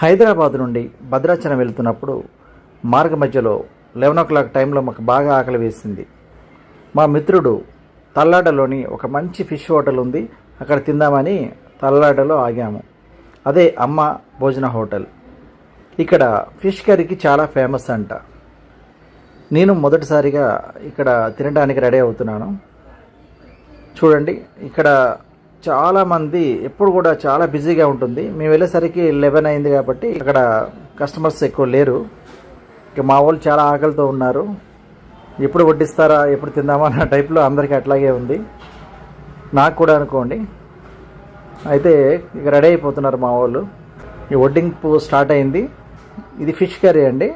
హైదరాబాద్ నుండి భద్రాచలం వెళ్తున్నప్పుడు మార్గ మధ్యలో 11 టైంలో మాకు బాగా ఆకలి వేసింది. మా మిత్రుడు తల్లాడలోని ఒక మంచి ఫిష్ హోటల్ ఉంది, అక్కడ తిందామని తల్లాడలో ఆగాము. అదే అమ్మ భోజన హోటల్. ఇక్కడ ఫిష్ కర్రీకి చాలా ఫేమస్ అంట. నేను మొదటిసారిగా ఇక్కడ తినడానికి రెడీ అవుతున్నాను. చూడండి, ఇక్కడ చాలామంది ఎప్పుడు కూడా చాలా బిజీగా ఉంటుంది. మేము వెళ్ళేసరికి 11 అయింది కాబట్టి అక్కడ కస్టమర్స్ ఎక్కువ లేరు. ఇక మా వాళ్ళు చాలా ఆకలితో ఉన్నారు. ఎప్పుడు వడ్డిస్తారా, ఎప్పుడు తిందామా అన్న టైప్లో అందరికీ అట్లాగే ఉంది, నాకు కూడా అనుకోండి. అయితే ఇక రెడీ అయిపోతున్నారు మా వాళ్ళు. ఈ వడ్డింపు స్టార్ట్ అయింది. ఇది ఫిష్ కర్రీ అండి.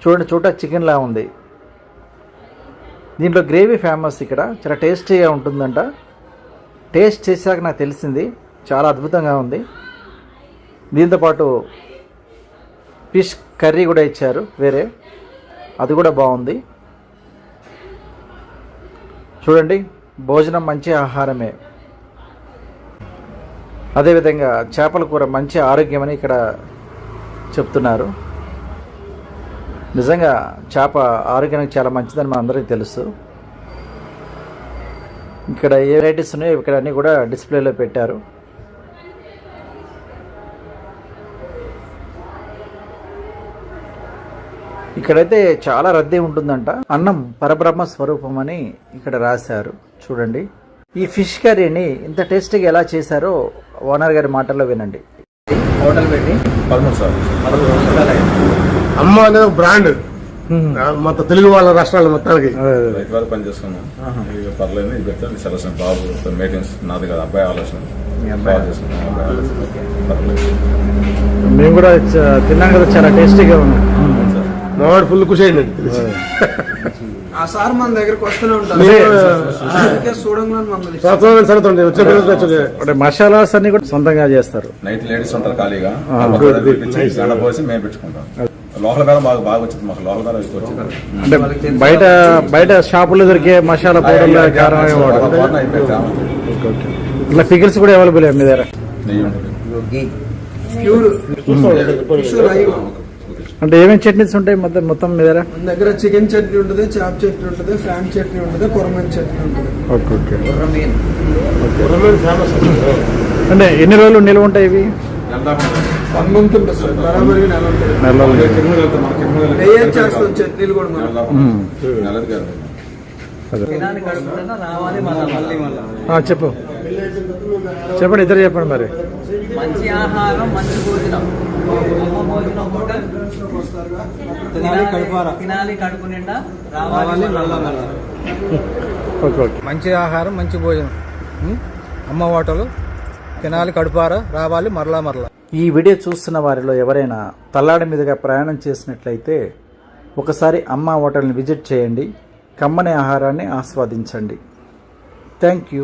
చూడండి, చికెన్లా ఉంది. దీంట్లో గ్రేవీ ఫేమస్. ఇక్కడ చాలా టేస్టీగా ఉంటుందంట. టేస్ట్ చేశాక నాకు తెలిసింది, చాలా అద్భుతంగా ఉంది. దీంతోపాటు ఫిష్ కర్రీ కూడా ఇచ్చారు వేరే, అది కూడా బాగుంది. చూడండి, భోజనం మంచి ఆహారమే. అదేవిధంగా చేపల కూర మంచి ఆరోగ్యమని ఇక్కడ చెప్తున్నారు. నిజంగా చేప ఆరోగ్యానికి చాలా మంచిదని మన అందరికీ తెలుసు. ఇక్కడ ఏ వెరైటీస్ ఉన్నాయో ఇక్కడ అన్నీ కూడా డిస్ప్లేలో పెట్టారు. ఇక్కడైతే చాలా రద్దీ ఉంటుందంట. అన్నం పరబ్రహ్మ స్వరూపం అని ఇక్కడ రాశారు. చూడండి, ఈ ఫిష్ కర్రీని ఇంత టేస్టీగా ఎలా చేశారో ఓనర్ గారి మాటల్లో వినండి. హోటల్ పెట్టి అమ్మ అనేది ఒక బ్రాండ్ మొత్తం తెలుగు వాళ్ళ రాష్ట్రాలు మొత్తానికి రైతు వారు పనిచేస్తున్నాం. పర్లేదు, ఇది పెట్టండి సెలక్షన్ బాబు మెయింటెన్స్ నాది కదా, అబ్బాయి ఆలోచన బాగా చేసుకున్నాం. మేము కూడా తిన్నాం కదా, చాలా టేస్టీగా ఉంది. మావాడు ఫుల్ ఖుషి అయింది. ఆ సార్ మన దగ్గరకు వస్తూనే ఉంటారు. మసాలాస్ అన్ని కూడా సొంతంగా చేస్తారు. నైట్ లేడీస్ ఉంటారు ఖాళీగా, గంట పోసి మేము పెట్టుకుంటాం. లోకల్ కారం బాగా వచ్చింది మాకు. లోకల్ కారం వచ్చింది. అంటే బయట షాపుల్లో దొరికే మసాలా పౌడర్ కారం ఇట్లా పికిల్స్ కూడా అవైలబుల్ మీ దగ్గర. అంటే ఏమేమి చట్నీస్ ఉంటాయి మొత్తం మీ దగ్గర? మన దగ్గర చికెన్ చట్నీ ఉంటుంది, చాప్ చట్నీ ఉంటుంది, ఫ్రాన్ చట్నీ ఉంటుంది, కొరమేన్ చట్నీ ఉంటుంది. అంటే ఎన్ని రోజులు నిల్వ ఉంటాయి ఇవి? 1 month ఉంటుంది సార్. బరాబరి చేస్తాం చట్నీలు కూడా. చెప్పండి, ఇద్దరు చెప్పండి మరి. మంచి ఆహారం, మంచి భోజనం, తినాలి కడుపు నిండా, రావాలి మంచి ఆహారం, మంచి భోజనం, అమ్మ హోటలు, తినాలి కడుపారా, రావాలి మరలా. ఈ వీడియో చూస్తున్న వారిలో ఎవరైనా తల్లాడి మీదుగా ప్రయాణం చేసినట్లయితే ఒకసారి అమ్మ హోటల్ని విజిట్ చేయండి. కమ్మని ఆహారాన్ని ఆస్వాదించండి. Thank you.